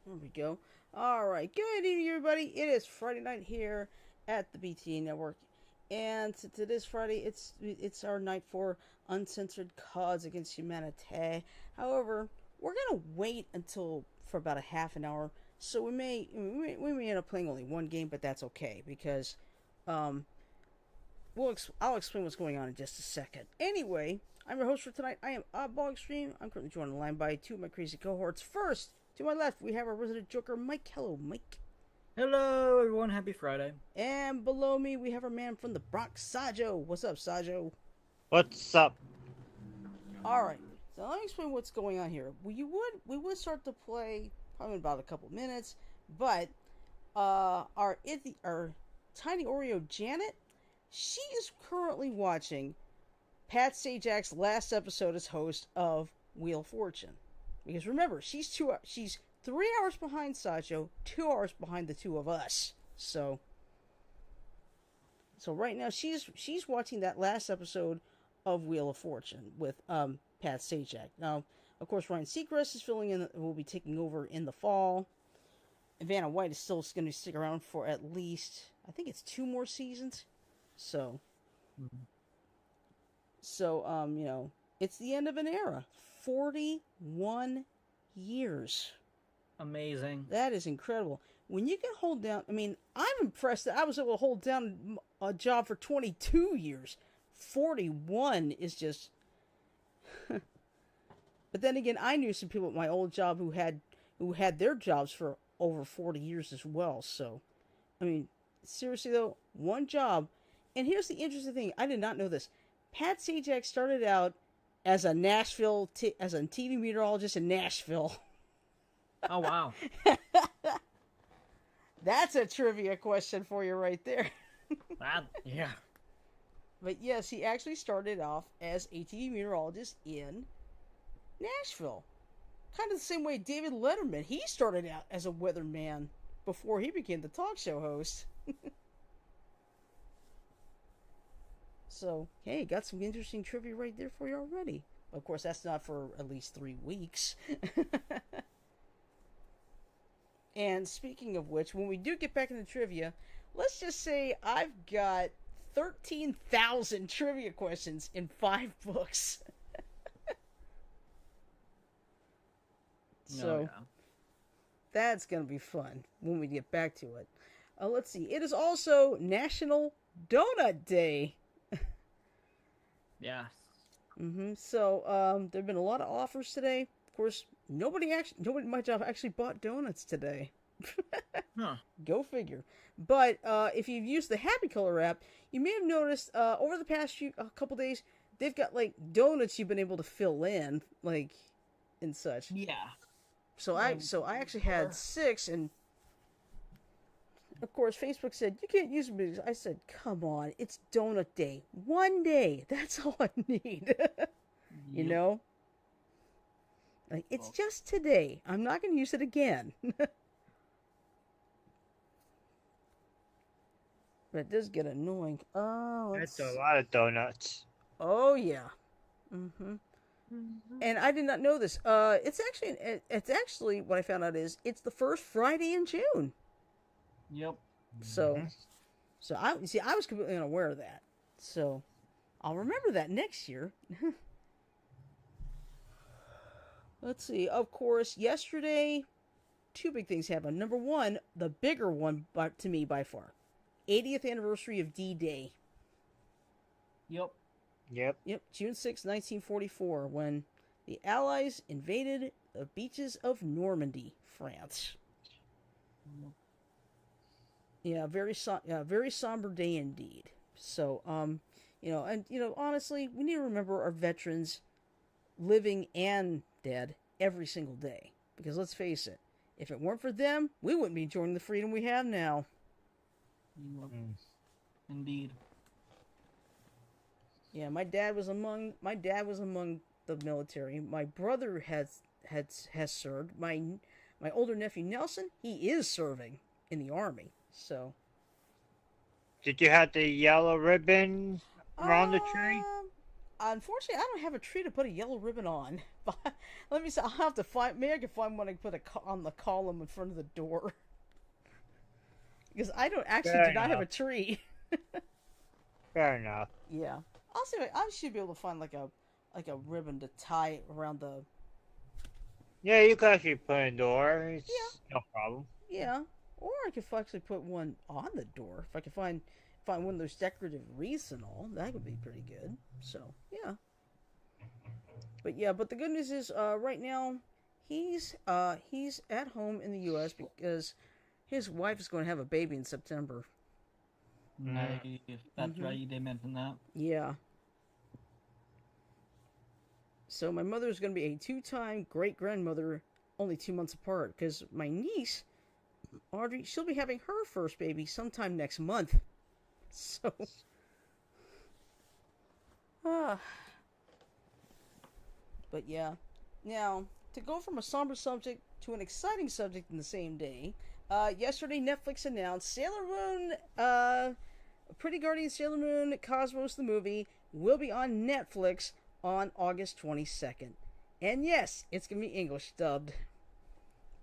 There we go. All right. Good evening, everybody. It is Friday night here at the BTA network, and to this Friday, it's our night for uncensored Cards Against Humanity. However, we're gonna wait until for about a half an hour, so we may end up playing only one game, but that's okay because um I'll explain what's going on in just a second. Anyway, I'm your host for tonight. I am Oddball Extreme. I'm currently joined on the line by two of my crazy cohorts. First, to my left, we have our resident Joker, Mike. Hello, Mike. Hello, everyone. Happy Friday. And below me, we have our man from the Bronx, Sajo. What's up, Sajo? What's up? All right. So let me explain what's going on here. We would start to play probably in about a couple minutes, but our tiny Oreo Janet, she is currently watching Pat Sajak's last episode as host of Wheel of Fortune. Because remember, she's 3 hours behind Sajo, 2 hours behind the two of us. So right now she's watching that last episode of Wheel of Fortune with Pat Sajak. Now, of course, Ryan Seacrest is filling in, will be taking over in the fall. Vanna White is still going to stick around for at least I think it's 2 more seasons. So, Mhm. it's the end of an era. 41 years. Amazing. That is incredible. When you can hold down, I mean, I'm impressed that I was able to hold down a job for 22 years. 41 is just. But then again, I knew some people at my old job who had their jobs for over 40 years as well. So, I mean, seriously though, one job. And here's the interesting thing: I did not know this. Pat Sajak started out as a as a TV meteorologist in Nashville. Oh wow. That's a trivia question for you right there. Yeah. But yes, he actually started off as a TV meteorologist in Nashville. Kind of the same way David Letterman, he started out as a weatherman before he became the talk show host. So, hey, got some interesting trivia right there for you already. Of course, that's not for at least 3 weeks. And speaking of which, when we do get back into trivia, let's just say I've got 13,000 trivia questions in 5 books. So, yeah. that's going to be fun when we get back to it. Let's see. It is also National Donut Day. Yeah. So, there have been a lot of offers today. Of course, nobody at my job actually bought donuts today. Huh. Go figure. But if you've used the Happy Color app, you may have noticed over the past couple days, they've got like donuts you've been able to fill in, like and such. Yeah. I actually had 6, and of course Facebook said you can't use them. I said, come on, it's donut day. One day, that's all I need. You Yep. know, like it's just today. I'm not going to use it again. But it does get annoying. Oh, That's a lot of donuts. Oh yeah. And I did not know this. It's actually what I found out is it's the first Friday in June. Yep. So, I was completely unaware of that. So, I'll remember that next year. Let's see. Of course, yesterday, 2 big things happened. Number one, the bigger one, to me by far, 80th anniversary of D-Day. Yep. Yep. June 6, 1944, when the Allies invaded the beaches of Normandy, France. Yeah, very somber day indeed. So, honestly, we need to remember our veterans, living and dead, every single day. Because let's face it, if it weren't for them, we wouldn't be enjoying the freedom we have now. Yep. Indeed. Yeah, my dad was among the military. My brother has served. My older nephew Nelson, he is serving in the army. So, Did you have the yellow ribbon around the tree? Unfortunately, I don't have a tree to put a yellow ribbon on. But let me see. I'll have to find. Maybe I can find one and put on the column in front of the door. Because I do not have a tree. Fair enough. Yeah, I'll see. I should be able to find like a ribbon to tie around the. Yeah, you can actually put it in the door. It's no problem. Yeah, or I could actually put one on the door if I could find one of those decorative wreaths and all. That would be pretty good. So yeah. But the good news is right now he's at home in the U.S. because his wife is going to have a baby in September. Nice. That's right. You did mention that. Yeah. So my mother is going to be a 2-time great-grandmother, only 2 months apart, because my niece, Audrey, she'll be having her first baby sometime next month. So, but yeah. Now, to go from a somber subject to an exciting subject in the same day, yesterday Netflix announced Sailor Moon, Pretty Guardian Sailor Moon Cosmos the movie will be on Netflix on August 22nd. And yes, it's going to be English dubbed.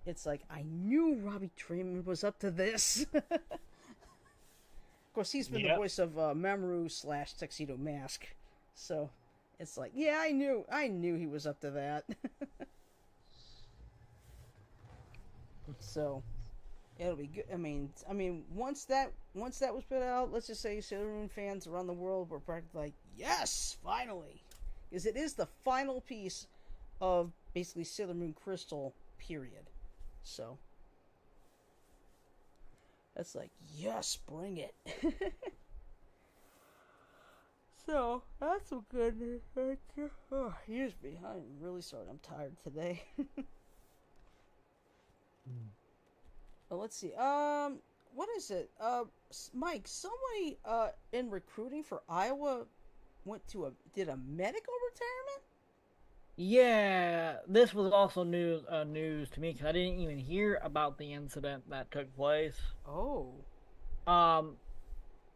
It's like, I knew Robbie Trainman was up to this. course, he's been the Yep. voice of Mamoru / Tuxedo Mask. So it's like, yeah, I knew he was up to that. So it'll be good. I mean, once that was put out, let's just say Sailor Moon fans around the world were practically like, yes, finally, because it is the final piece of basically Sailor Moon Crystal. Period. So that's like, yes, bring it. So that's some good news. Oh, excuse me. I'm really sorry. I'm tired today. Well, let's see. What is it? Mike, somebody in recruiting for Iowa did a medical retirement? Yeah, this was also news to me because I didn't even hear about the incident that took place. Oh. Um,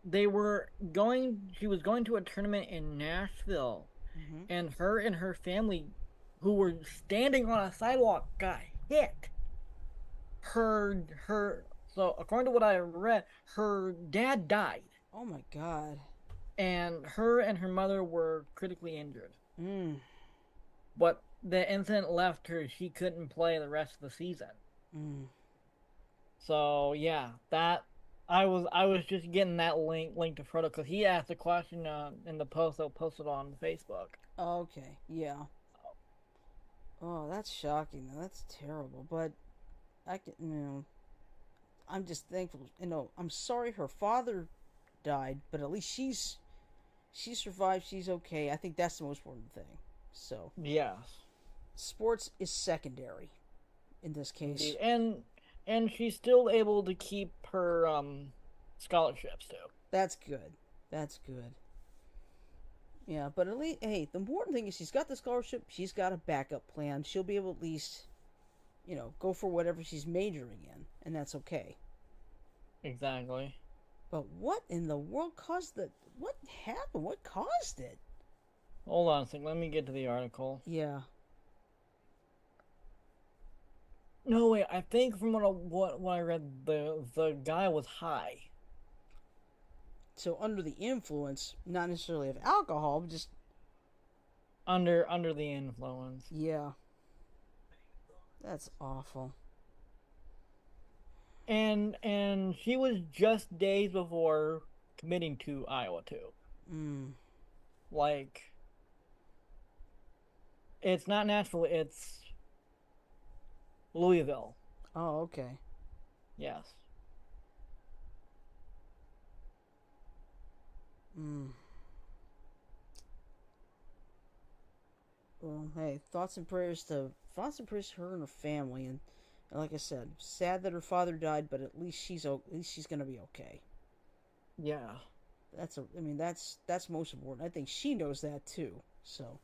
she was going to a tournament in Nashville, and her family, who were standing on a sidewalk, got hit. So according to what I read, her dad died. Oh my God. And her mother were critically injured. Mm. But the incident left her; she couldn't play the rest of the season. Mm. So yeah, that I was just getting that link to Frodo because he asked a question in the post that posted on Facebook. Okay. Yeah. Oh, that's shocking. That's terrible. But I'm just thankful. I'm sorry her father died, but at least she survived. She's okay. I think that's the most important thing. So yes, sports is secondary in this case. And she's still able to keep her scholarships too. That's good. That's good. Yeah, but at least, hey, the important thing is she's got the scholarship. She's got a backup plan. She'll be able to at least, go for whatever she's majoring in, and that's okay. Exactly. But what in the world caused what happened? What caused it? Hold on a second. Let me get to the article. Yeah. No, wait. I think from what I read, the guy was high. So under the influence, not necessarily of alcohol, but just under the influence. Yeah. That's awful. And she was just days before committing to Iowa too. Like, it's not Nashville, it's Louisville. Oh, okay. Yes. Well, hey, thoughts and prayers to her and her family, and like I said, sad that her father died, but at least she's gonna be okay. Yeah. That's most important. I think she knows that too. So.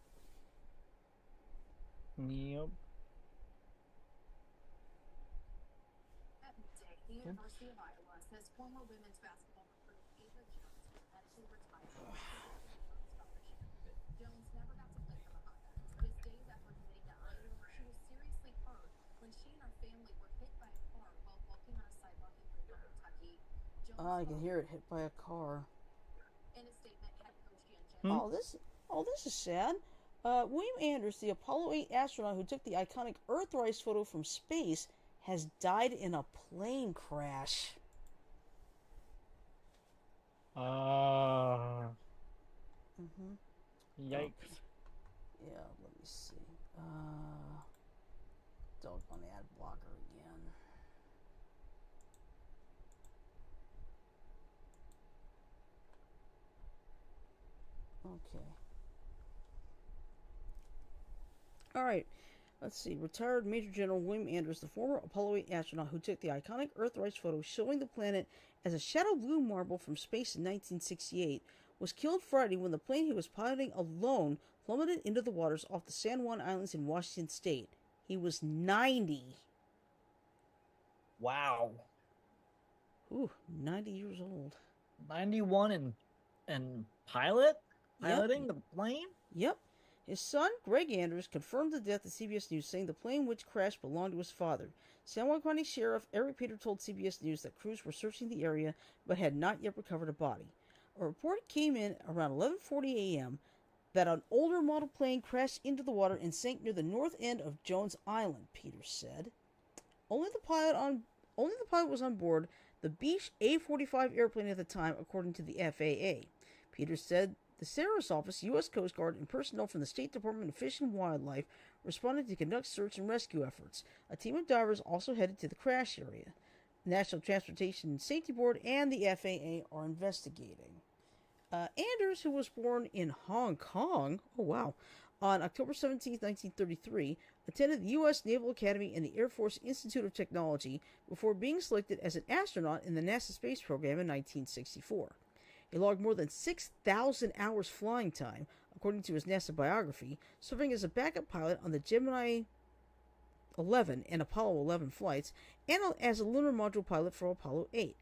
Yep. The University of Iowa says former women's basketball recruit Ava Jones will eventually retire from scholarship. Jones never got to play for the Hawkeyes. Just days after committing to Iowa, she was seriously hurt when she and her family were hit by a car while walking on a sidewalk in Louisville, Kentucky. I can hear it hit by a car. In a statement, head coach Jan This is sad. William Anders, the Apollo 8 astronaut who took the iconic Earthrise photo from space, has died in a plane crash. Yikes. Yeah, let me see. Don't want to add blocker again. Okay. Alright. Let's see. Retired Major General William Anders, the former Apollo 8 astronaut who took the iconic Earthrise photo showing the planet as a shadow blue marble from space in 1968, was killed Friday when the plane he was piloting alone plummeted into the waters off the San Juan Islands in Washington State. He was 90. Wow. Ooh, 90 years old. 91 and piloting the plane? Yep. His son, Greg Anders, confirmed the death to CBS News, saying the plane which crashed belonged to his father. San Juan County Sheriff Eric Peter told CBS News that crews were searching the area but had not yet recovered a body. A report came in around 11:40 a.m. that an older model plane crashed into the water and sank near the north end of Jones Island, Peters said. Only the pilot was on board the Beech A-45 airplane at the time, according to the FAA. Peters said the Sheriff's Office, U.S. Coast Guard, and personnel from the State Department of Fish and Wildlife responded to conduct search and rescue efforts. A team of divers also headed to the crash area. The National Transportation Safety Board and the FAA are investigating. Anders, who was born in Hong Kong, on October 17, 1933, attended the U.S. Naval Academy and the Air Force Institute of Technology before being selected as an astronaut in the NASA space program in 1964. He logged more than 6,000 hours flying time, according to his NASA biography, serving as a backup pilot on the Gemini 11 and Apollo 11 flights, and as a lunar module pilot for Apollo 8.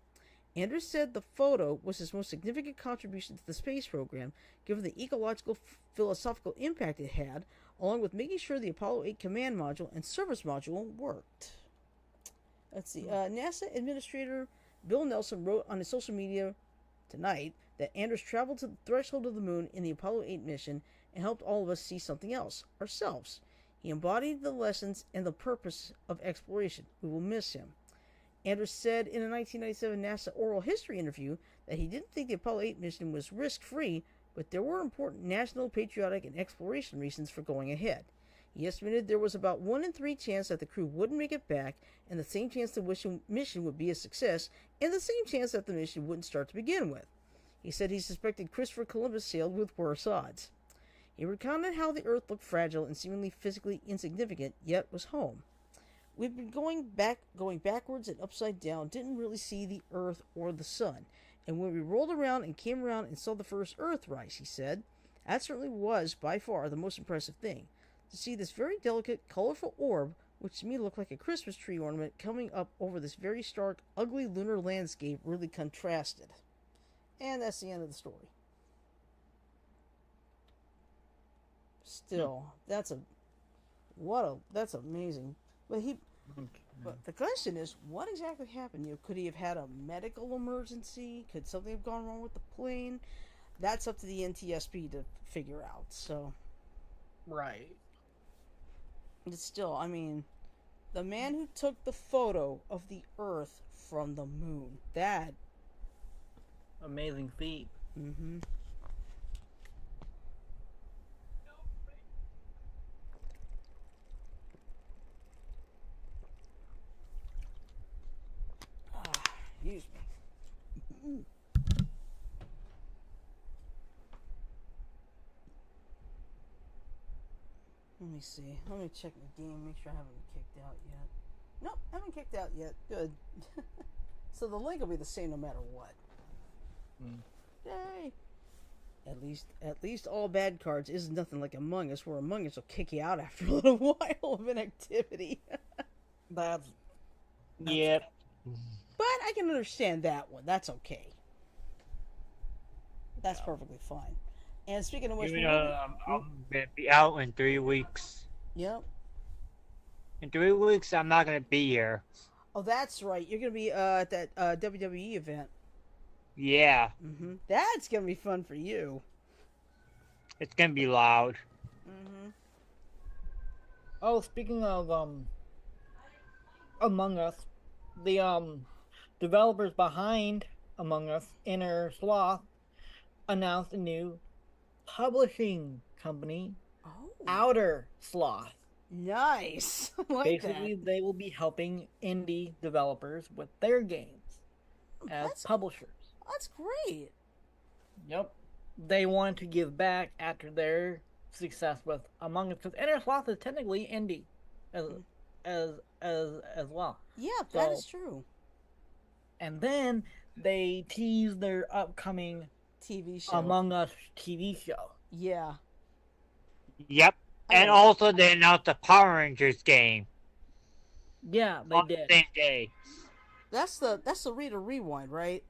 Anders said the photo was his most significant contribution to the space program, given the ecological, philosophical impact it had, along with making sure the Apollo 8 command module and service module worked. Let's see. NASA Administrator Bill Nelson wrote on his social media tonight that Anders traveled to the threshold of the moon in the Apollo 8 mission and helped all of us see something else, ourselves. He embodied the lessons and the purpose of exploration. We will miss him. Anders said in a 1997 NASA oral history interview that he didn't think the Apollo 8 mission was risk-free, but there were important national, patriotic, and exploration reasons for going ahead. He estimated there was about 1 in 3 chance that the crew wouldn't make it back, and the same chance the mission would be a success, and the same chance that the mission wouldn't start to begin with. He said he suspected Christopher Columbus sailed with worse odds. He recounted how the Earth looked fragile and seemingly physically insignificant, yet was home. We've been going backwards and upside down, didn't really see the Earth or the sun. And when we rolled around and came around and saw the first Earth rise, he said, that certainly was, by far, the most impressive thing. To see this very delicate, colorful orb, which to me looked like a Christmas tree ornament, coming up over this very stark, ugly lunar landscape really contrasted. And that's the end of the story. Still, that's amazing. But the question is, what exactly happened? Could he have had a medical emergency? Could something have gone wrong with the plane? That's up to the NTSB to figure out. So, Right. it's still, I mean, the man who took the photo of the Earth from the moon. That. Amazing feat. Mm-hmm. Excuse me. Let me see. Let me check the game, make sure I haven't been kicked out yet. Nope, haven't kicked out yet. Good. So the link will be the same no matter what. Yay! At least all bad cards is nothing like Among Us, where Among Us will kick you out after a little while of inactivity. That's Yep. But I can understand that one. That's okay. That's perfectly fine. And speaking of which, I'm gonna be out in 3 weeks. Yep. In 3 weeks, I'm not gonna be here. Oh, that's right. You're gonna be at that WWE event. Yeah, Mm-hmm. That's gonna be fun for you. it's gonna be loud. Mm-hmm. Oh, speaking of Among Us, the developers behind Among Us, Inner Sloth, announced a new publishing company, Oh, Outer Sloth. nice. I like Basically, that. they will be helping indie developers with their games as That's publishers. That's great. Yep. They wanted to give back after their success with Among Us, because Inner Sloth is technically indie as well. Yeah, that So- is true. And then they teased their upcoming TV show. Among Us TV show. Yeah. Yep. And Oh. also they announced the Power Rangers game Yeah, they on the did. same day. That's the Reader Rewind, right?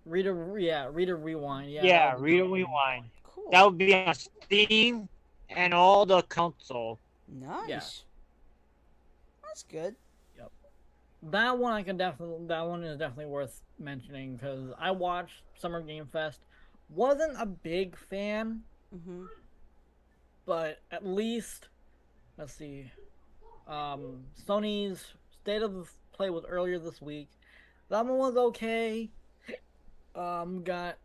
Reader Rewind. Yeah. Yeah, that would be Reader cool. Rewind. Cool. That would be on Steam and all the console. Nice. Yeah. That's good. that one that one is definitely worth mentioning because I watched Summer Game Fest. Wasn't a big fan, Mm-hmm. but at least let's see. Sony's State of Play was earlier this week. That one was okay. Got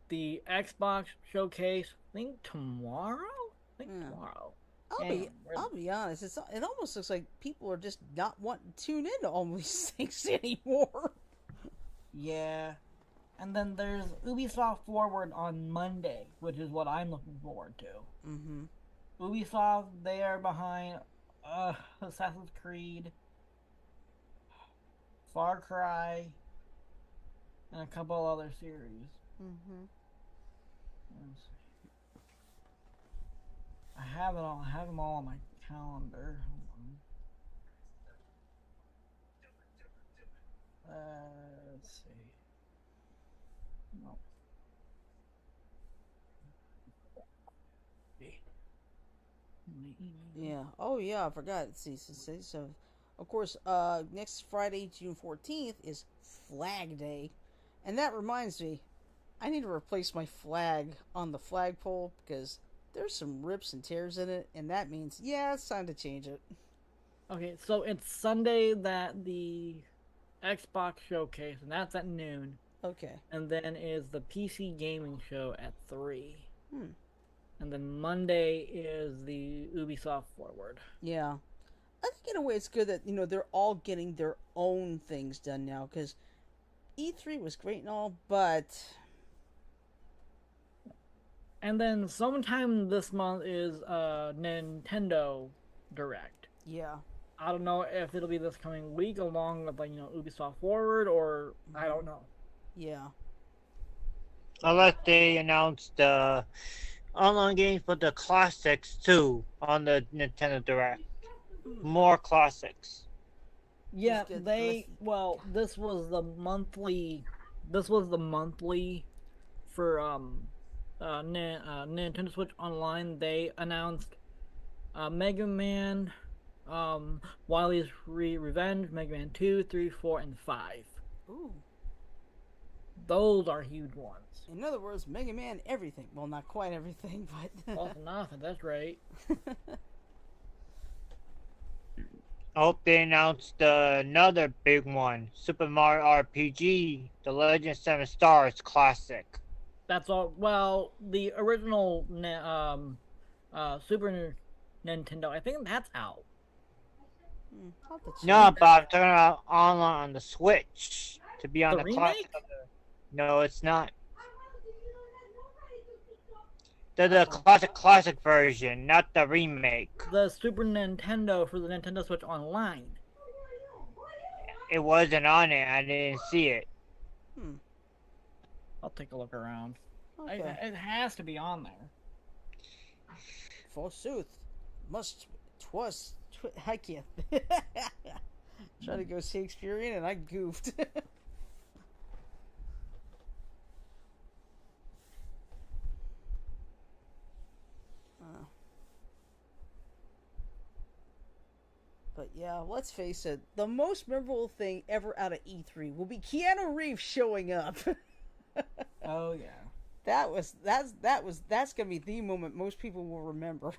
the Xbox showcase. I think tomorrow. Yeah. Tomorrow. I'll Damn, be I'll be honest. It almost looks like people are just not wanting to tune into all these things anymore. Yeah. And then there's Ubisoft Forward on Monday, which is what I'm looking forward to. Mm-hmm. Ubisoft, they are behind Assassin's Creed, Far Cry, and a couple other series. Mm-hmm. I have it all. I have them all on my calendar. Hold on. Let's see. No. Yeah. Oh yeah, I forgot. Let's see. So, of course, next Friday, June 14th is Flag Day, and that reminds me, I need to replace my flag on the flagpole because there's some rips and tears in it, and that means yeah, it's time to change it. Okay, so it's Sunday that the Xbox showcase, and that's at noon. Okay. And then is the PC gaming show at 3. Hmm. And then Monday is the Ubisoft Forward. Yeah. I think in a way it's good that they're all getting their own things done now because E3 was great and all, but And then sometime this month is Nintendo Direct. yeah. I don't know if it'll be this coming week along with Ubisoft Forward or I don't know. Yeah. Unless they announced the online games for the classics too on the Nintendo Direct. More classics. Yeah, Just get this was the monthly for Nintendo Switch Online. They announced Mega Man, Wily's Revenge, Mega Man 2, 3, 4, and 5. Ooh. Those are huge ones. In other words, Mega Man everything. Well, not quite everything, but Close enough, that's right. I hope they announced another big one, Super Mario RPG: The Legend of Seven Stars Classic. That's all. Well, the original Super Nintendo, I think that's out. I'll have to check. No, but I'm talking about online on the Switch to be on The the classic. No, it's not. The classic version, not the remake. The Super Nintendo for the Nintendo Switch Online. It wasn't on it. I didn't see it. I'll take a look around. Okay. It has to be on there. Forsooth. I can't. Trying to go Shakespearean and I goofed. But yeah, let's face it, the most memorable thing ever out of E3 will be Keanu Reeves showing up. Oh yeah. That's gonna be the moment most people will remember.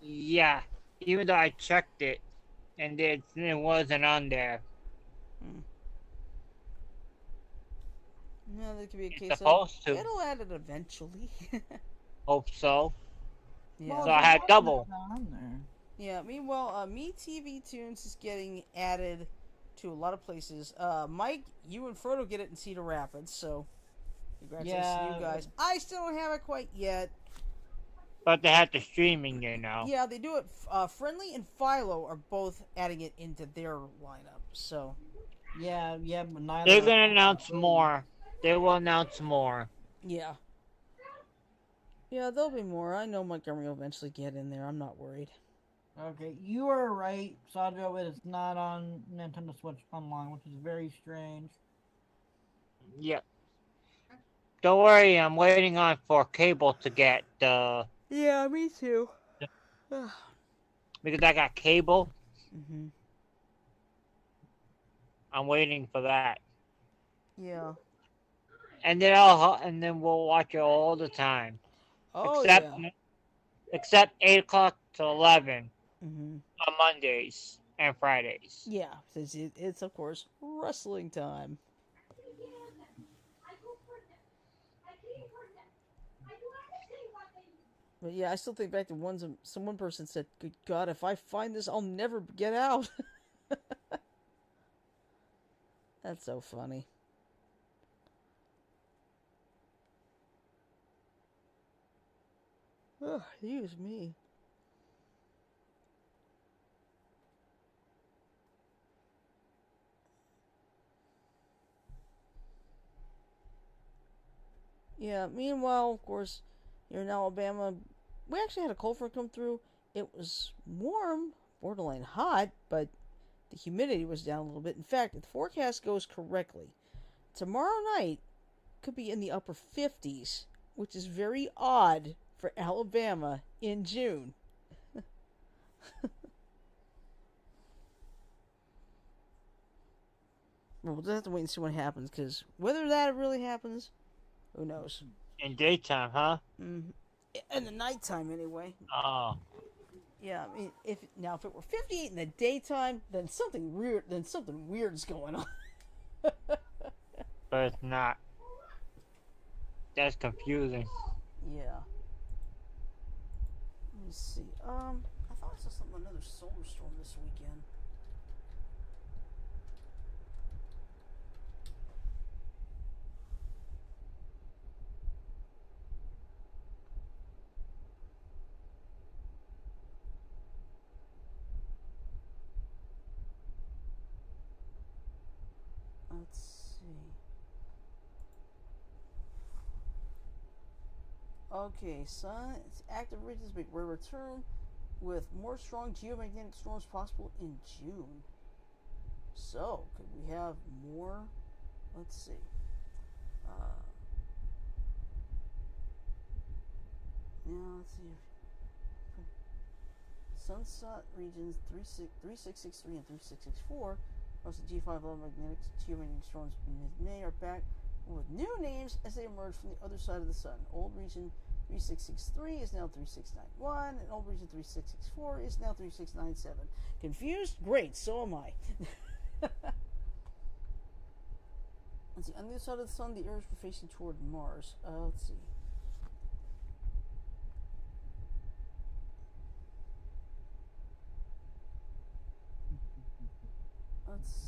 Yeah, even though I checked it, and it wasn't on there. No, that could be a It's case of supposed to. it'll add it eventually. Hope so. Yeah. So I had double. On there. Yeah, meanwhile, Me TV Tunes is getting added to a lot of places. Mike, you and Frodo get it in Cedar Rapids, so congratulations to you guys. I still don't have it quite yet. But they had the streaming, Yeah, they do it. Friendly and Philo are both adding it into their lineup, so. Yeah, but neither. They're gonna announce more. They will announce more. Yeah. Yeah, there'll be more. I know Montgomery will eventually get in there. I'm not worried. Okay, you are right, Sadro. It is not on Nintendo Switch Online, which is very strange. Yep. Don't worry, I'm waiting on for cable to get Yeah, me too. because I got cable. Mm-hmm. I'm waiting for that. Yeah. And then we'll watch it all the time. Oh Except yeah. except 8 o'clock to 11 Mm-hmm. on Mondays and Fridays. Yeah, since it's of course wrestling time. But yeah, I still think back to one person said, "Good God, if I find this, I'll never get out." That's so funny. Oh, excuse me. Yeah, meanwhile, of course, here in Alabama, we actually had a cold front come through. It was warm, borderline hot, but the humidity was down a little bit. In fact, if the forecast goes correctly, tomorrow night could be in the upper 50s, which is very odd for Alabama in June. Well, we'll just have to wait and see what happens, because whether that really happens, who knows? In daytime, huh? Mm-hmm. In the nighttime, anyway. Oh. Yeah, I mean, if it were 58 in the daytime, then something weird's going on. But it's not. That's confusing. Yeah. Let me see. I thought I saw another solar storm this weekend. Let's see. Okay, sun. It's active regions make rare return with more strong geomagnetic storms possible in June. So, could we have more? Let's see. Now, let's see. Sunset regions 3663 and 3664. Also, G5 level magnetic geomagnetic storms mid-May are back with new names as they emerge from the other side of the sun. Old region 3663 is now 3691, and old region 3664 is now 3697. Confused? Great, so am I. Let's see. On the other side of the sun, the Earth is facing toward Mars. Let's see. Let's see.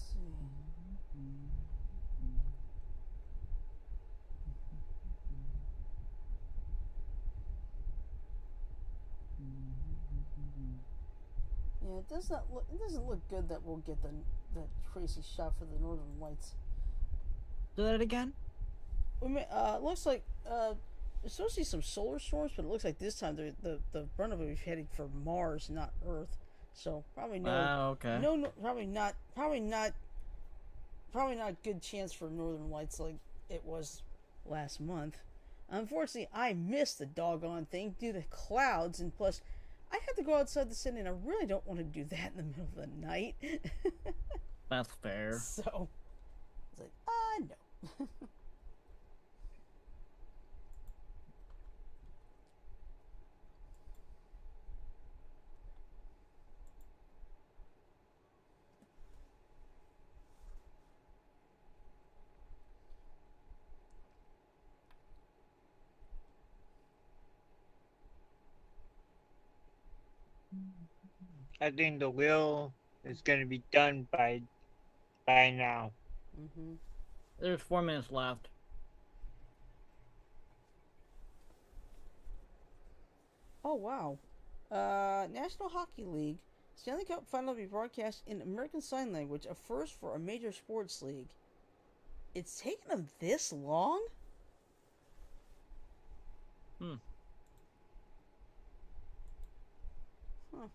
Yeah, it doesn't look good that we'll get the crazy shot for the Northern Lights. Do that again? It looks like there's supposed to be some solar storms, but it looks like this time the brunt of it is heading for Mars, not Earth. So probably no. Okay. No, probably not good chance for Northern Lights like it was last month. Unfortunately, I missed the doggone thing due to clouds, and plus, I had to go outside the city, and I really don't want to do that in the middle of the night. That's fair. So, it's like, no. I think the wheel is going to be done by now. Mm-hmm. There's 4 minutes left. Oh, wow. National Hockey League. Stanley Cup final will be broadcast in American Sign Language, a first for a major sports league. It's taken them this long? Hmm. Huh.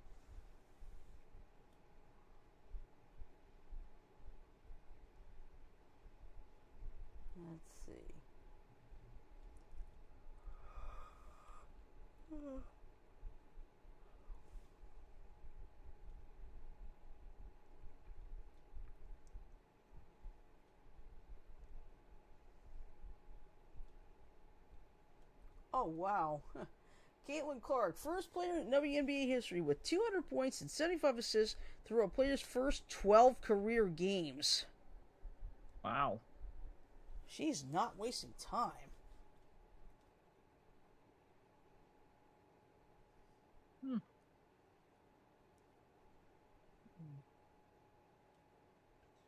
Let's see. Oh, wow. Caitlin Clark, first player in WNBA history with 200 points and 75 assists through a player's first 12 career games. Wow. She's not wasting time.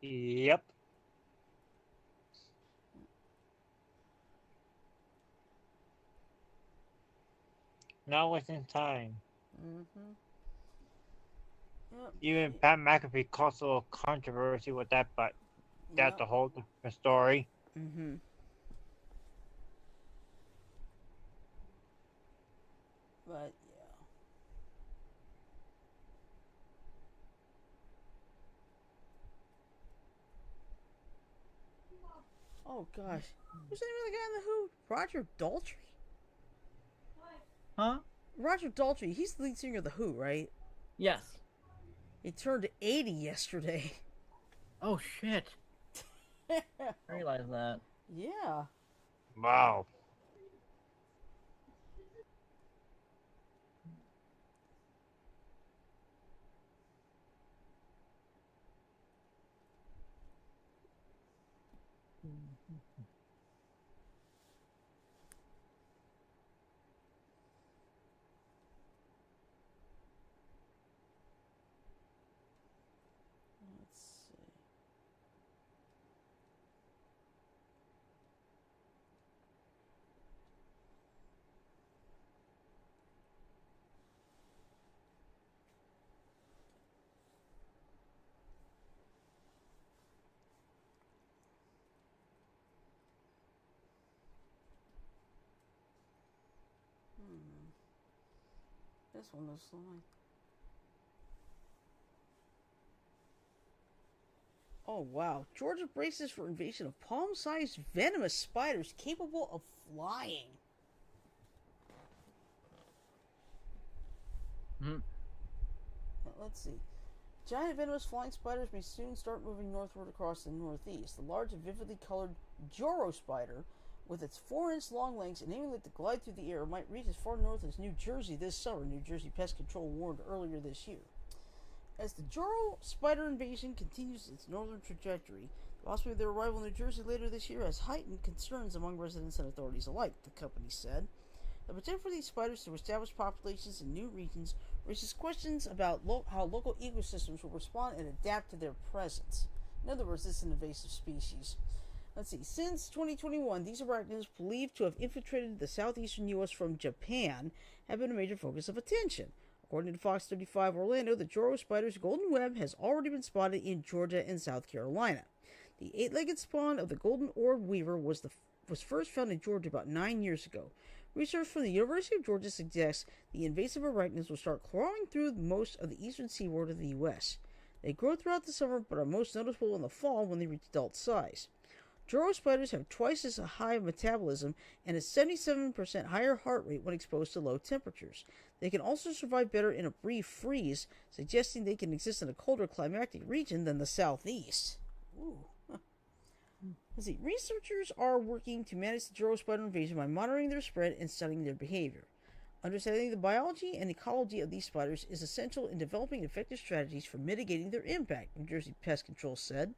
Yep. Not wasting time. Mm-hmm. Yep. Even Pat McAfee caused a little controversy with that, but that's a whole different story. Mm-hmm. But, yeah. Oh, gosh. Who's the name of the guy in the Who? Roger Daltrey? Huh? Roger Daltrey, he's the lead singer of the Who, right? Yes. He turned 80 yesterday. Oh shit. I realized that. Yeah. Wow. Let's see. This one is like... Oh, wow. Georgia braces for invasion of palm-sized venomous spiders capable of flying. Let's see. Giant venomous flying spiders may soon start moving northward across the northeast. The large and vividly colored Joro spider, with its 4-inch long legs enabling it to glide through the air, might reach as far north as New Jersey this summer, New Jersey Pest Control warned earlier this year. As the Joro spider invasion continues its northern trajectory, the possibility of their arrival in New Jersey later this year has heightened concerns among residents and authorities alike, the company said. The potential for these spiders to establish populations in new regions raises questions about how local ecosystems will respond and adapt to their presence. In other words, this is an invasive species. Let's see. Since 2021, these arachnids, believed to have infiltrated the southeastern U.S. from Japan, have been a major focus of attention. According to Fox 35 Orlando, the Joro spider's golden web has already been spotted in Georgia and South Carolina. The 8-legged spawn of the golden orb weaver was first found in Georgia about 9 years ago. Research from the University of Georgia suggests the invasive arachnids will start crawling through most of the eastern seaboard of the U.S. They grow throughout the summer, but are most noticeable in the fall when they reach adult size. Joro spiders have twice as high metabolism and a 77% higher heart rate when exposed to low temperatures. They can also survive better in a brief freeze, suggesting they can exist in a colder climatic region than the southeast. Ooh. Let's see. Researchers are working to manage the Joro spider invasion by monitoring their spread and studying their behavior. Understanding the biology and ecology of these spiders is essential in developing effective strategies for mitigating their impact, New Jersey Pest Control said.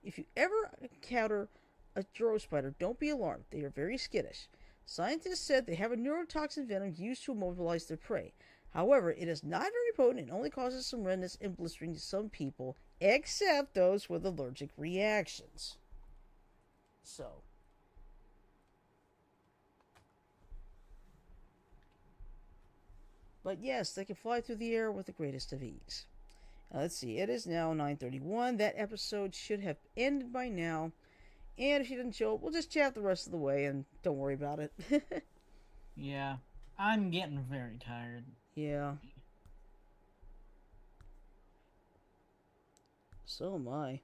If you ever encounter a Joro spider, don't be alarmed. They are very skittish. Scientists said they have a neurotoxin venom used to immobilize their prey. However, it is not very potent and only causes some redness and blistering to some people, except those with allergic reactions. So, but yes, they can fly through the air with the greatest of ease. Let's see, it is now 9:31. That episode should have ended by now. And if you didn't show up, we'll just chat the rest of the way and don't worry about it. Yeah, I'm getting very tired. Yeah. So am I.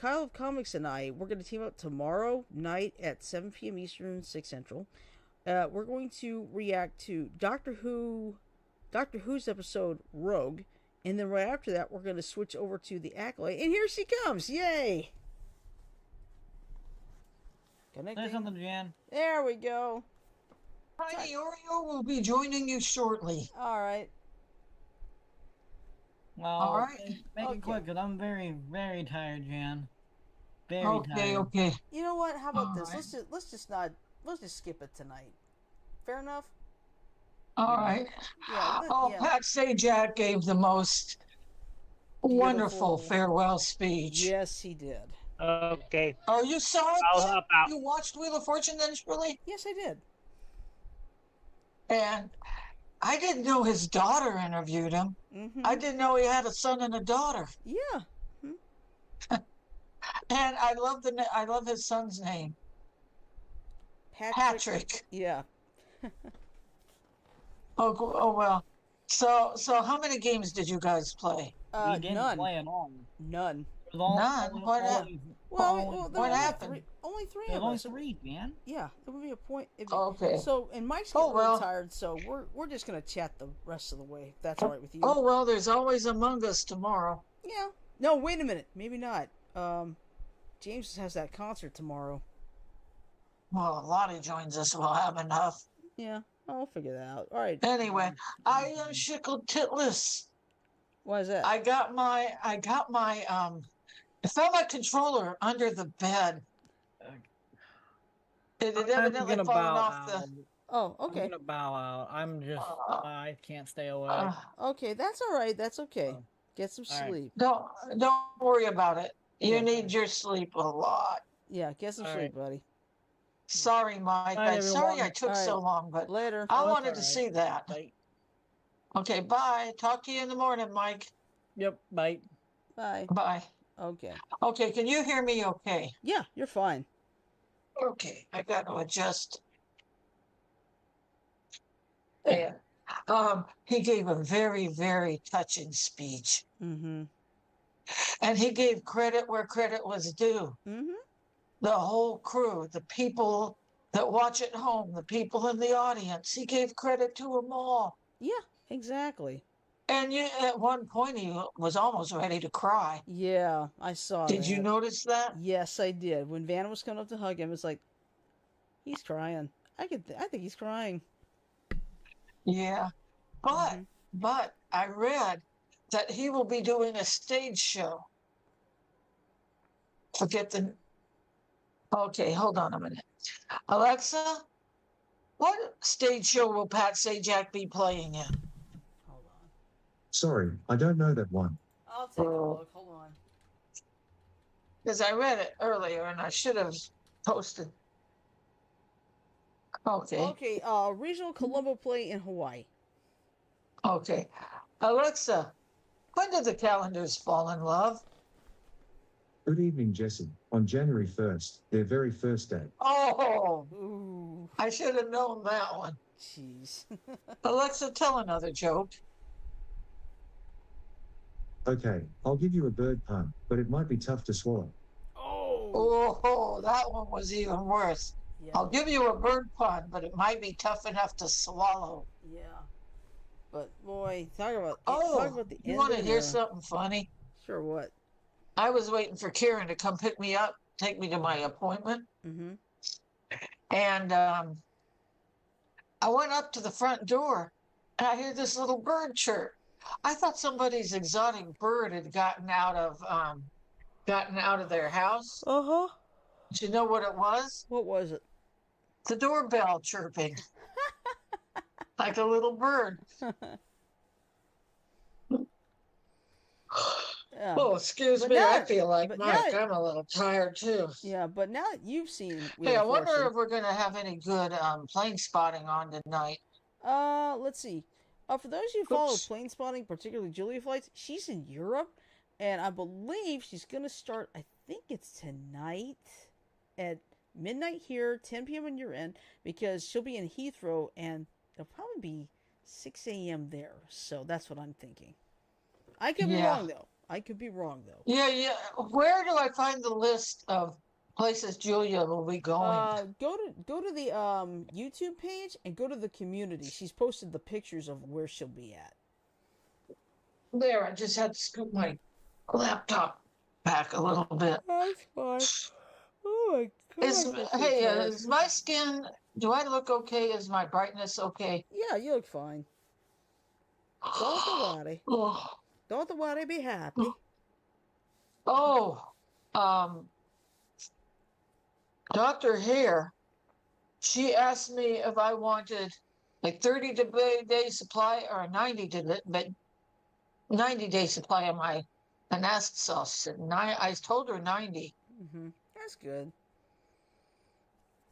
Kyle of Comics and I, we're going to team up tomorrow night at 7 p.m. Eastern, 6 Central. We're going to react to Doctor Who's episode Rogue, and then right after that, we're going to switch over to the Acolyte. And here she comes! Yay! Say Connecting. something, Jan. There we go. Tiny Oreo will be joining you shortly. All right. Well, All right. make Okay. it quick, because I'm very, very tired, Jan. Very Okay, tired. okay. You know what? How about All this? right. Let's just skip it tonight. Fair enough. All right. Yeah. Oh, yeah. Pat Sajak gave the most wonderful Beautiful. farewell speech. Yes, he did. Okay. Oh, you saw it? I'll then? help out. You watched Wheel of Fortune then, Shirley? Yes, I did. And I didn't know his daughter interviewed him. Mm-hmm. I didn't know he had a son and a daughter. Yeah. And I love his son's name, Patrick. Yeah. Oh well. So how many games did you guys play? We didn't None. play at all. None. There's all- None? only- What only- happened? Well, only- there what were only happened? Only three There's of only us. 3, Jan. Yeah, there would be a point. Okay. So, and Mike's Oh, getting really well. tired, so we're just gonna chat the rest of the way. If that's all right with you. Oh well, there's always Among Us tomorrow. Yeah. No, wait a minute. Maybe not. James has that concert tomorrow. Well, Lottie joins us. We'll have enough. Yeah, I'll figure that out. All right. Anyway, I am shickled titless. Why is that? I got my I found my controller under the bed. It had I'm evidently gonna fallen bow off out. the. Oh, I'm okay. gonna bow out. I can't stay awake. Okay, that's all right. That's okay. Oh. Get some All right. sleep. Don't worry about it. You Yeah. need your sleep a lot. Yeah, get some All sleep, right. buddy. Sorry, Mike. Bye, I'm sorry everyone. I took All so right. long, but Later. I that's wanted to all right. see that. Bye. Okay, bye. Talk to you in the morning, Mike. Yep. Bye. Bye. Bye. Okay. Okay, can you hear me okay? Yeah, you're fine. Okay, I got to adjust. Yeah. He gave a very, very touching speech. Mm-hmm. And he gave credit where credit was due. Mm-hmm. The whole crew, the people that watch at home, the people in the audience, he gave credit to them all. Yeah, exactly. And at one point, he was almost ready to cry. Yeah, I saw Did that. you notice that? Yes, I did. When Vanna was coming up to hug him, it's like, he's crying. I think he's crying. Yeah. But I read that he will be doing a stage show. Okay, hold on a minute. Alexa, what stage show will Pat Sajak be playing in? Hold on. Sorry, I don't know that one. I'll take a look. Hold on. Because I read it earlier and I should have posted. Okay. Okay, regional Colombo play in Hawaii. Okay. Alexa, when did the calendars fall in love? Good evening, Jesse. On January 1st, their very first day. Oh, Ooh, I should have known that one. jeez. Alexa, tell another joke. Okay, I'll give you a bird pun, but it might be tough to swallow. Oh. Oh, that one was even worse. Yeah. I'll give you a bird pun, but it might be tough enough to swallow. Yeah. But boy, talk about the You end want to of hear the- something funny? Sure, what? I was waiting for Kieran to come pick me up, take me to my appointment. Mm-hmm. And I went up to the front door and I hear this little bird chirp. I thought somebody's exotic bird had gotten out of their house. Uh-huh. Do you know what it was? What was it? The doorbell chirping. Like a little bird. Yeah. Oh, excuse But me. now- I feel like but Mike. now- I'm a little tired too. Yeah, but now that you've seen Wheel Hey, I of wonder Fortune- if we're going to have any good plane spotting on tonight. Let's see. For those who follow Oops. plane spotting, particularly Julia flights, she's in Europe, and I believe she's gonna start. I think it's tonight at midnight here, 10 p.m. on your end, because she'll be in Heathrow, and it'll probably be 6 a.m. there. So that's what I'm thinking. I could be Yeah. wrong though. I could be wrong though. Yeah. Where do I find the list of places Julia will be going? Go to the YouTube page and go to the community. She's posted the pictures of where she'll be at. There, I just had to scoot my laptop back a little bit. That's fine. Oh my Is Who might hey, say is my skin? Do I look okay? Is my brightness okay? yeah, you look fine. Don't worry. Oh, Don't worry, be happy. oh, um, Dr. Hare, she asked me if I wanted like 30-day supply or a 90-day supply of my anacid sauce. I told her 90 That's good.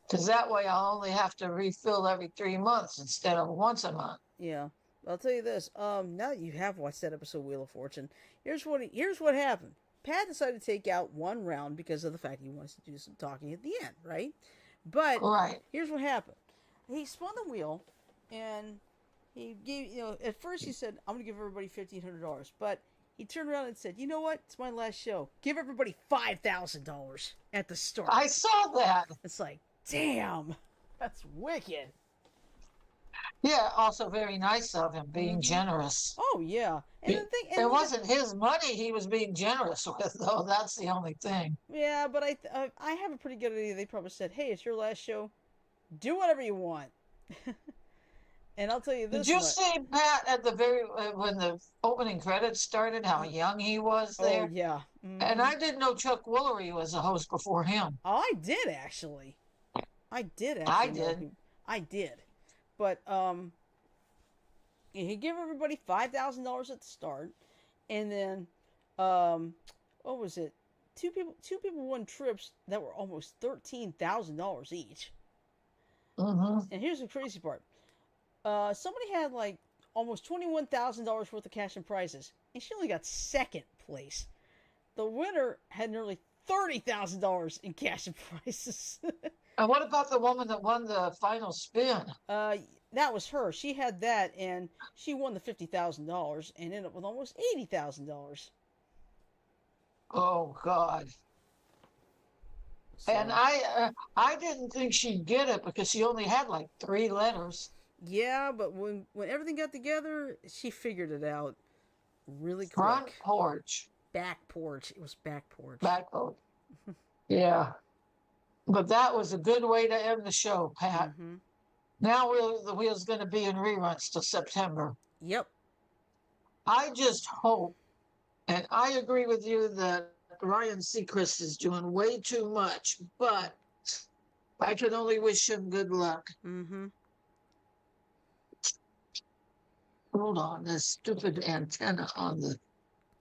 because that way I'll only have to refill every 3 months instead of once a month. Yeah. I'll tell you this. Now that you have watched that episode of Wheel of Fortune, here's what happened. Pat decided to take out one round because of the fact he wants to do some talking at the end, right? But Right. here's what happened. He spun the wheel, and he gave, at first he said, I'm going to give everybody $1,500. But he turned around and said, you know what? It's my last show. Give everybody $5,000 at the start. I saw that. It's like, damn, that's wicked. Yeah, also very nice of him being generous. Oh, yeah. And the thing, and It wasn't his money he was being generous with, though. That's the only thing. Yeah, but I have a pretty good idea. They probably said, hey, it's your last show. Do whatever you want. And I'll tell you this Did you much. see Pat at the when the opening credits started, how young he was there? Oh, yeah. Mhm. And I didn't know Chuck Woolery was a host before him. Oh, I did, actually. I did. I did. But, he gave everybody $5,000 at the start. And then, what was it? Two people won trips that were almost $13,000 each. Mm-hmm. And here's the crazy part. Somebody had like almost $21,000 worth of cash and prizes, and she only got second place. The winner had nearly $30,000 in cash and prizes. And what about the woman that won the final spin? That was her. She had that, and she won the $50,000 and ended up with almost $80,000. Oh God! So, And I didn't think she'd get it because she only had like 3 letters. yeah, but when everything got together, she figured it out really quick. Front porch. Back porch. It was back porch. Back porch. Yeah. But that was a good way to end the show, Pat. Mm-hmm. Now the wheel's going to be in reruns till September. Yep. I just hope, and I agree with you that Ryan Seacrest is doing way too much, but I can only wish him good luck. Mm-hmm. Hold on, this stupid antenna on the...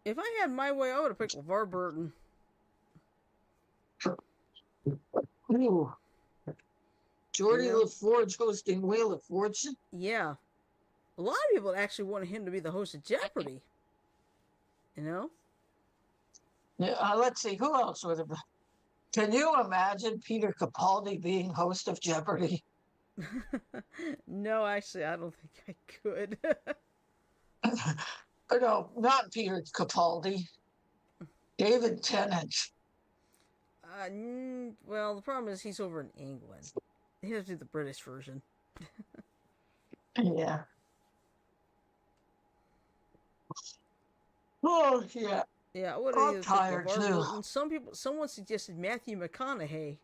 If I had my way, I would have picked LeVar Burton. Ooh. Geordie Yeah. LaForge hosting Wheel of Fortune? Yeah. A lot of people actually wanted him to be the host of Jeopardy. You know? Yeah, let's see, who else would have... Can you imagine Peter Capaldi being host of Jeopardy? No, actually, I don't think I could. No, not Peter Capaldi. David Tennant. Well, the problem is he's over in England. He has to do the British version. Yeah. Oh, yeah. Yeah, what I'm do you tired, think? too. Burton? Someone suggested Matthew McConaughey.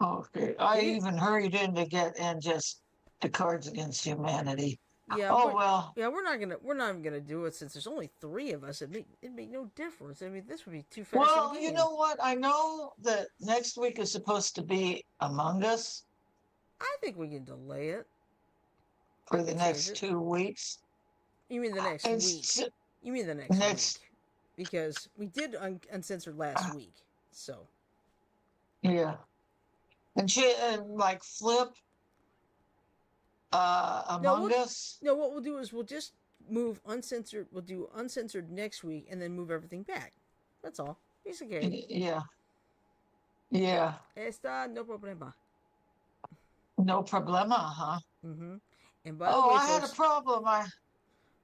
Okay. I even hurried in to get in just the Cards Against Humanity. Yeah. Oh, well. Yeah, we're not even gonna do it since there's only 3 of us. It'd make no difference. I mean, this would be too fast. Well, you know what? I know that next week is supposed to be Among Us I think we can delay it. for the Change next it. 2 weeks. You mean the next And week? s- You mean the next Next- week? Because we did uncensored last week, so Yeah. And like Flip, Among Us. no. What we'll do is we'll just move uncensored. We'll do uncensored next week, and then move everything back. That's all. It's okay. Yeah. Yeah. Está no problema. No problema, huh? Mm-hmm. And by the Oh, way, I had folks, a problem.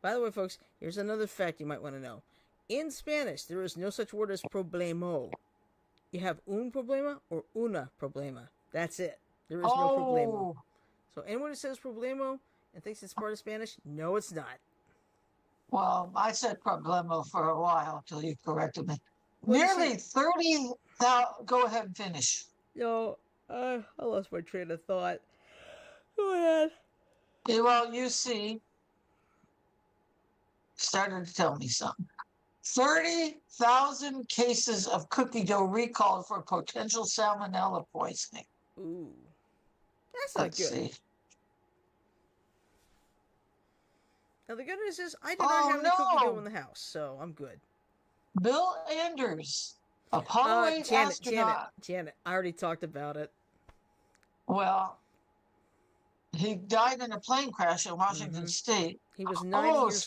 by the way, folks, here's another fact you might want to know. In Spanish, there is no such word as problema. You have un problema or una problema. That's it. There is no problema. Oh, So anyone who says problema and thinks it's part of Spanish, no, it's not. well, I said problema for a while until you corrected me. Nearly 30,000. Go ahead and finish. No, I lost my train of thought. Go ahead. Yeah, well, you see, started to tell me something. 30,000 cases of cookie dough recalled for potential salmonella poisoning. Ooh, that's not Let's good. see. Now the good news is I do not have any cookie dough in the house, so I'm good. Bill Anders, Apollo 8 astronaut. Janet, I already talked about it. Well, he died in a plane crash in Washington State. He was 90 years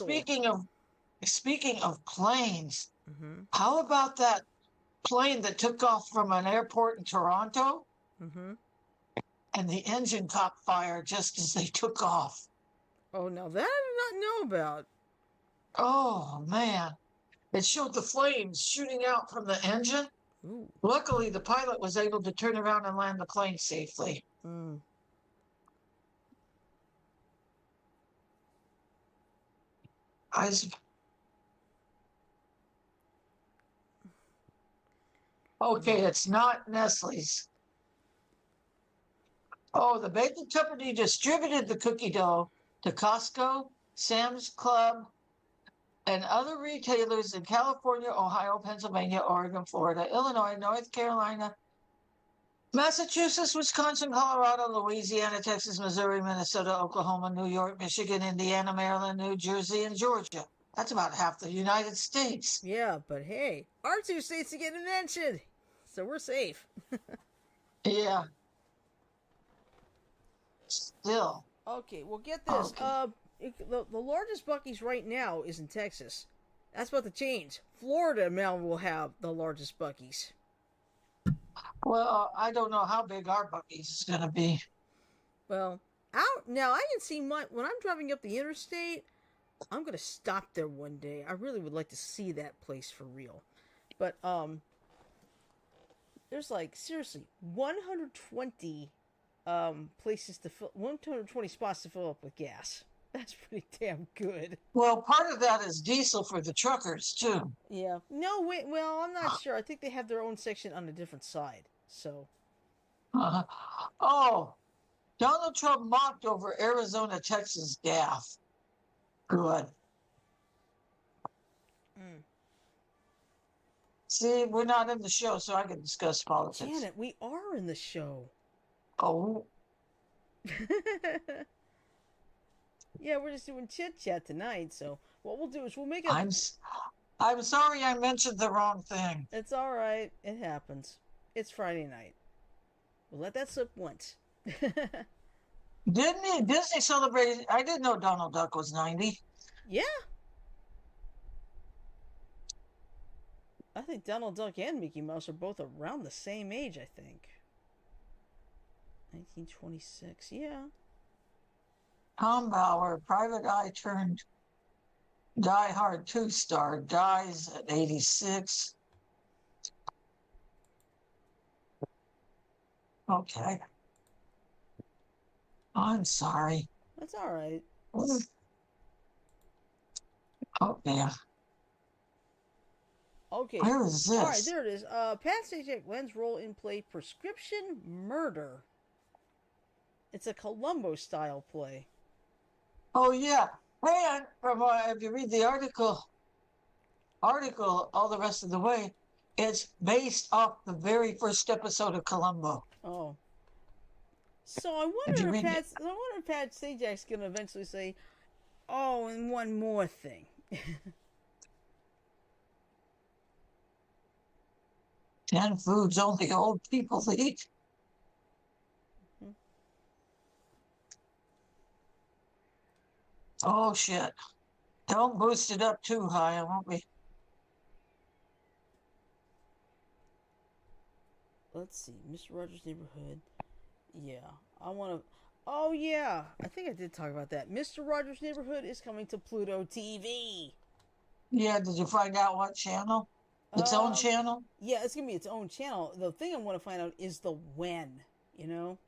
speaking of planes, old. how about that plane that took off from an airport in Toronto? And the engine caught fire just as they took off. Oh, now that I did not know about. Oh, man. It showed the flames shooting out from the engine. Ooh. Luckily, the pilot was able to turn around and land the plane safely. Okay, it's not Nestle's. Oh, the baking company distributed the cookie dough to Costco, Sam's Club, and other retailers in California, Ohio, Pennsylvania, Oregon, Florida, Illinois, North Carolina, Massachusetts, Wisconsin, Colorado, Louisiana, Texas, Missouri, Minnesota, Oklahoma, New York, Michigan, Indiana, Maryland, New Jersey, and Georgia. That's about half the United States. Yeah, but hey, our 2 states are getting mentioned, so we're safe. Yeah. Still. Okay, well, get this. Okay. The largest Buc-ee's right now is in Texas. That's about to change. Florida now will have the largest Buc-ee's. Well, I don't know how big our Buc-ee's is going to be. Well, now I can see when I'm driving up the interstate, I'm going to stop there one day. I really would like to see that place for real. But, there's like, seriously, 120 places to fill, 120 spots to fill up with gas. That's pretty damn good. Well, part of that is diesel for the truckers too. Yeah. No, wait. Well, I'm not sure. I think they have their own section on a different side. So. Oh, Donald Trump mocked over Arizona, Texas gaffe. Good. See, we're not in the show, so I can discuss politics. Janet, we are in the show. Oh. Yeah, we're just doing chit chat tonight. So what we'll do is we'll make it. I'm sorry I mentioned the wrong thing. It's all right. It happens. It's Friday night. We'll let that slip once. Disney celebrated. I didn't know Donald Duck was 90. Yeah. I think Donald Duck and Mickey Mouse are both around the same age, I think. 1926, yeah. Tom Bauer, Private Eye turned Die Hard 2 star, dies at 86. Okay. I'm sorry. That's all right. Okay. Okay. Where is this? All right, there it is. Pat Sajak Glenn's role in play Prescription Murder. It's a Columbo-style play. Oh, yeah. And from if you read the article all the rest of the way, it's based off the very first episode of Columbo. Oh. So I wonder if Pat Sajak's going to eventually say, oh, and one more thing. And foods only old people eat. Oh, shit. Don't boost it up too high, I won't be. Let's see. Mr. Rogers' Neighborhood. Yeah. I want to... Oh, yeah. I think I did talk about that. Mr. Rogers' Neighborhood is coming to Pluto TV. Yeah, did you find out what channel? Its own channel? Yeah, it's going to be its own channel. The thing I want to find out is the when, you know?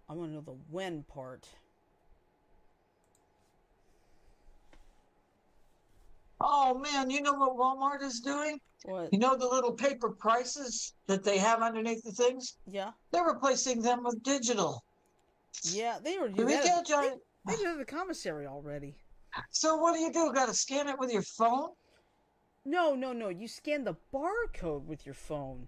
I want to know the when part. Oh man, you know what Walmart is doing? What? You know the little paper prices that they have underneath the things? Yeah. They're replacing them with digital. Yeah, they were The doing that. retail They giant. did it at the commissary already. So what do? Got to scan it with your phone? No, no, no. You scan the barcode with your phone.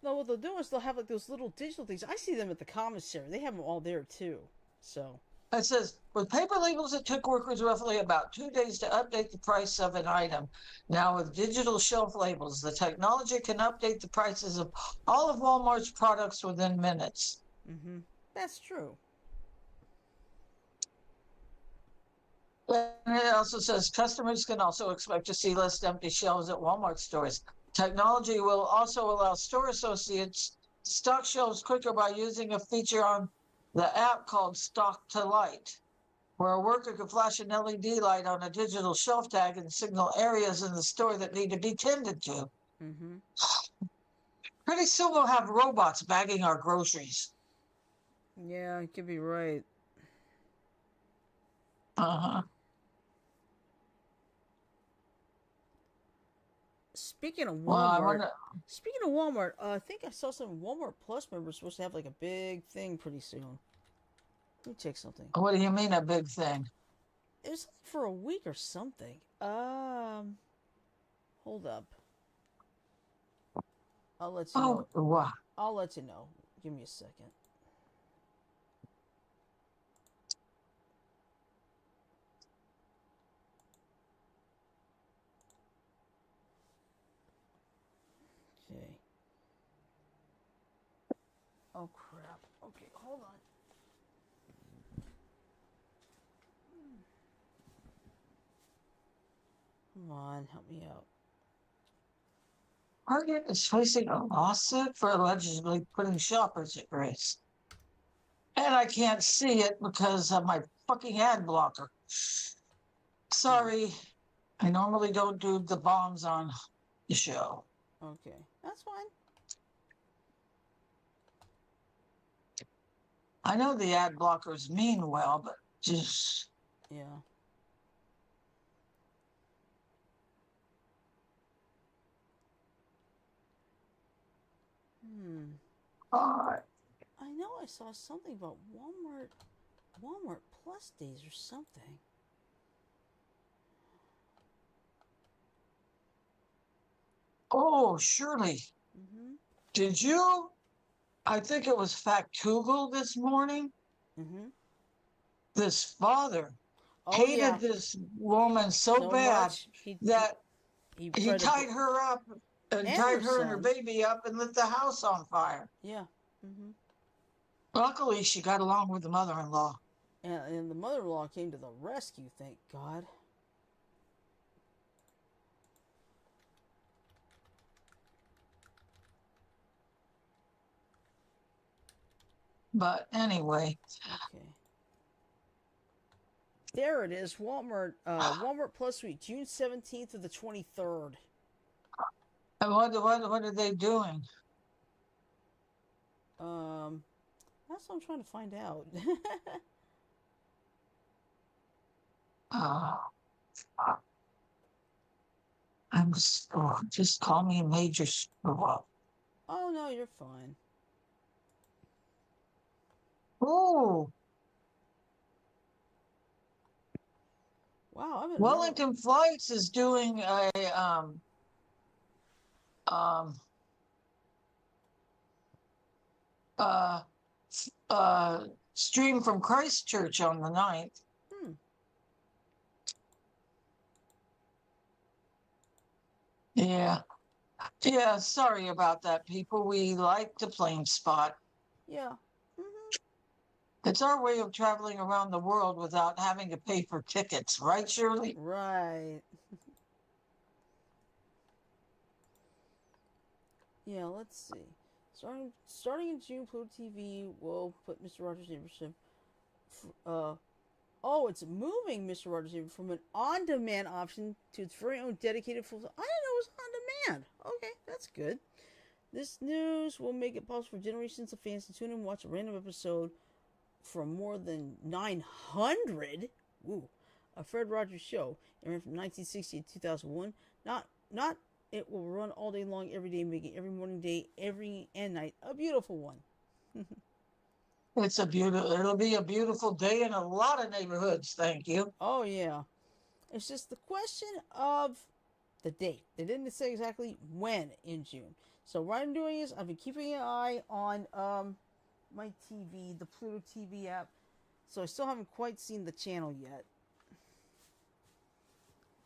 No, what they'll do is they'll have like those little digital things. I see them at the commissary. They have them all there too. So. It says, with paper labels, it took workers roughly about 2 days to update the price of an item. Now, with digital shelf labels, the technology can update the prices of all of Walmart's products within minutes. Mm-hmm. That's true. And it also says customers can also expect to see less empty shelves at Walmart stores. Technology will also allow store associates to stock shelves quicker by using a feature on the app called Stock to Light, where a worker could flash an LED light on a digital shelf tag and signal areas in the store that need to be tended to. Mm-hmm. Pretty soon we'll have robots bagging our groceries. Yeah, you could be right. Uh-huh. Speaking of Well, I Walmart, wonder, I think I saw some Walmart Plus members supposed to have like a big thing pretty soon. Let me check something. what do you mean a big thing? It was for a week or something. Hold up. I'll let you know. Oh, wow. I'll let you know. Give me a second. Okay. Oh crap. Okay, hold on. Come on, help me out. Target is facing a lawsuit for allegedly putting shoppers at risk. And I can't see it because of my fucking ad blocker. Sorry, I normally don't do the bombs on the show. Okay, that's fine. I know the ad blockers mean well, but just Yeah. uh, I know I saw something about Walmart Plus days or something. oh, Shirley, Mm-hmm. did you? I think it was Factugal this morning. Mm-hmm. This father Oh hated yeah. this woman so bad much that he he tried to tied her up and and tied her her and her son. baby up and lit the house on fire. Yeah. Mm-hmm. Luckily, she got along with the mother-in-law. And the mother-in-law came to the rescue. Thank God. But anyway, Okay. There it is. Walmart Plus Week, June 17th to the 23rd. and what are they doing? That's what I'm trying to find out. Uh, just call me a major screw up. Oh no, you're fine. Oh, Wow, I've been Wellington Flights is doing a um uh stream from Christchurch on the 9th. Hmm. Yeah. Yeah, sorry about that, people. We like the plane spot. Yeah. Mm-hmm. It's our way of traveling around the world without having to pay for tickets, right, Shirley? Right. Yeah, let's see. Starting in June, Pluto TV will put Mr. Rogers' Neighborhood. Oh, it's moving Mr. Rogers' Neighborhood from an on-demand option to its very own dedicated full. I didn't know it was on demand. Okay, that's good. This news will make it possible for generations of fans to tune in and watch a random episode from more than 900 a Fred Rogers show. It ran from 1960 to 2001. Not it will run all day long, every day, making every morning, day, every and night a beautiful one. It'll be a beautiful day in a lot of neighborhoods. Thank you. Oh yeah, it's just the question of the date. They didn't say exactly when in June. So what I'm doing is I've been keeping an eye on my TV, the Pluto TV app. So I still haven't quite seen the channel yet.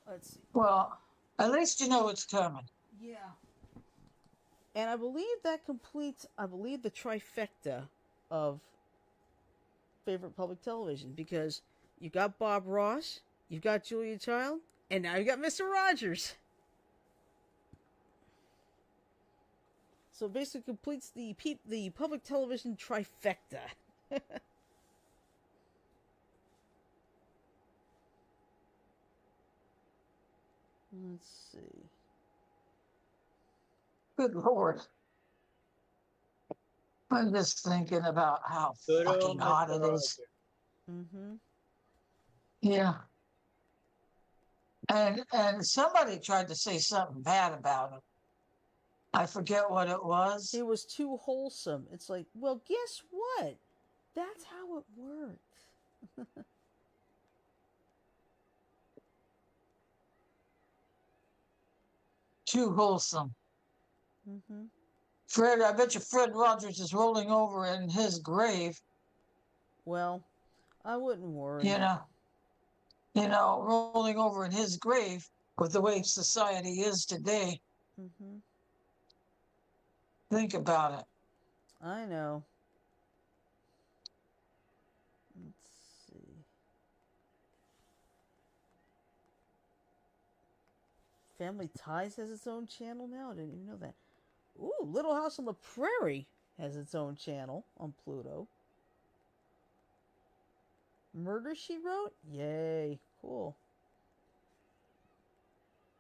Let's see. Well, at least you know it's coming. Yeah. And I believe that completes, the trifecta of favorite public television, because you got Bob Ross, you've got Julia Child, and now you got Mr. Rogers. So basically completes the public television trifecta. Let's see. Good Lord. I'm just thinking about how Good old fucking hot Mr. it is. Mm-hmm. Yeah. And somebody tried to say something bad about him. I forget what it was. It was too wholesome. It's like, well, guess what? That's how it works. Too wholesome. Mm-hmm. Fred, I bet you Fred Rogers is rolling over in his grave. Well, I wouldn't worry. Rolling over in his grave with the way society is today. Mm-hmm. Think about it. I know. Let's see. Family Ties has its own channel now? I didn't even know that. Ooh, Little House on the Prairie has its own channel on Pluto. Murder, She Wrote? Yay. Cool.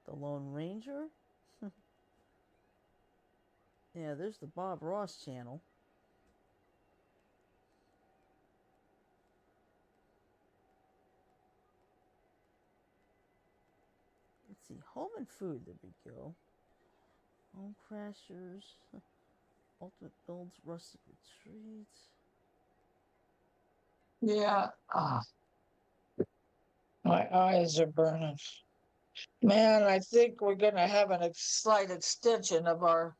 The Lone Ranger? Yeah, there's the Bob Ross channel. Let's see. Home and Food. There we go. Home Crashers. Ultimate Builds, Rustic Retreats. Yeah. My eyes are burning. Man, I think we're going to have a slight extension of our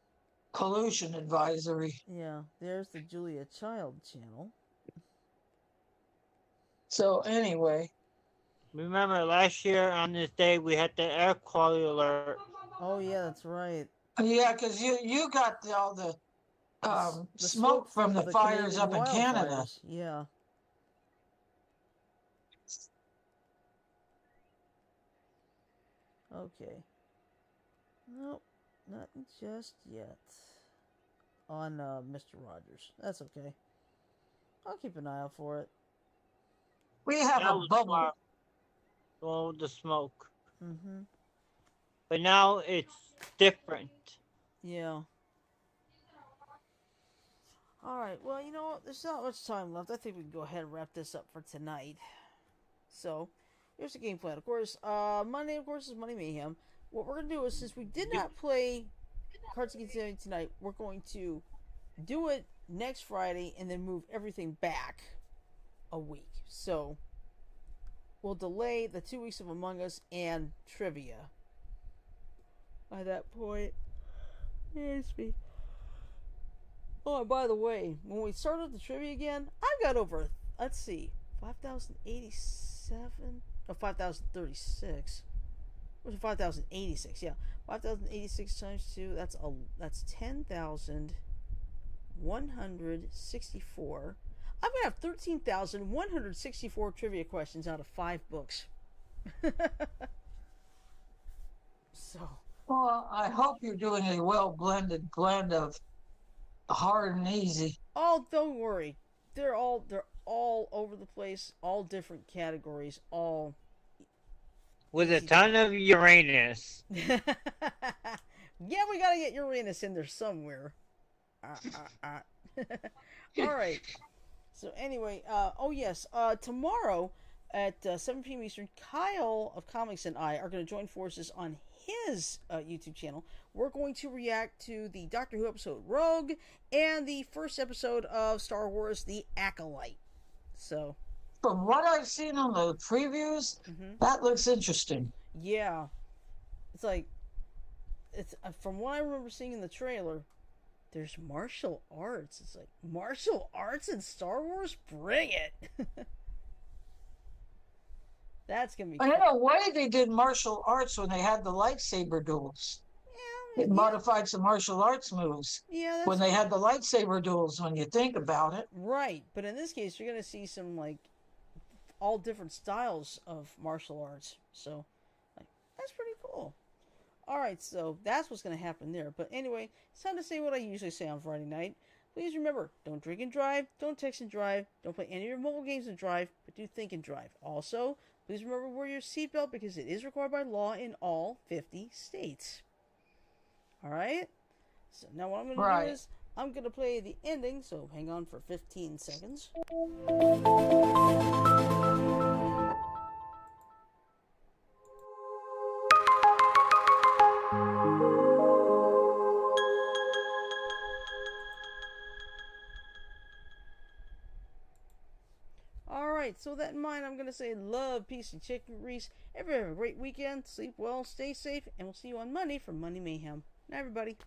pollution advisory. Yeah, there's the Julia Child channel. So anyway. Remember last year on this day we had the air quality alert. Oh yeah, that's right. Yeah, because you got all the smoke from the fires Canadian up in Canada. wildfires. Yeah. Okay. Nope, not just yet. On Mr. Rogers. That's okay. I'll keep an eye out for it. We have That a was bubble. the one with the smoke. Mm-hmm. But now it's different. Yeah. Alright, well, you know what? There's not much time left. I think we can go ahead and wrap this up for tonight. So, here's the game plan. Of course, Monday, of course, is Monday Mayhem. What we're going to do is, since we did not play Cards Against Humanity tonight, we're going to do it next Friday and then move everything back a week. So, we'll delay the 2 weeks of Among Us and trivia. By that point, it's me. Oh, and by the way, when we started the trivia again, I've got over, let's see, 5,087? No, 5,036. Or 5,086, yeah. 5,086 times 2, that's 10,164. I'm going to have 13,164 trivia questions out of 5 books. So. Well, I hope you're doing a well-blended blend of hard and easy. Oh, don't worry. They're all over the place, all different categories, all with a ton of Uranus. Yeah, we gotta get Uranus in there somewhere. All right. So anyway, oh yes, tomorrow at 7 p.m. Eastern, Kyle of Comics and I are going to join forces on his YouTube channel. We're going to react to the Doctor Who episode Rogue and the first episode of Star Wars The Acolyte. So, From what I've seen on the previews, that looks interesting. yeah, it's like, it's from what I remember seeing in the trailer, there's martial arts. It's like, martial arts in Star Wars? Bring it! That's gonna be I cool. know why they did martial arts when they had the lightsaber duels. It modified some martial arts moves Yeah, when they had the lightsaber duels, when you think about it. right. But in this case, you're gonna see some like all different styles of martial arts. So, like, that's pretty cool. All right, so that's what's gonna happen there. But anyway, it's time to say what I usually say on Friday night. Please remember, don't drink and drive, don't text and drive, don't play any of your mobile games and drive, but do think and drive. Also, please remember to wear your seatbelt because it is required by law in all 50 states. Alright? So now what I'm going to do is, I'm going to play the ending, so hang on for 15 seconds. Alright, so that in mind, I'm going to say love, peace, and chicken grease. Everybody have a great weekend. Sleep well, stay safe, and we'll see you on Monday for Monday Mayhem. Night, everybody.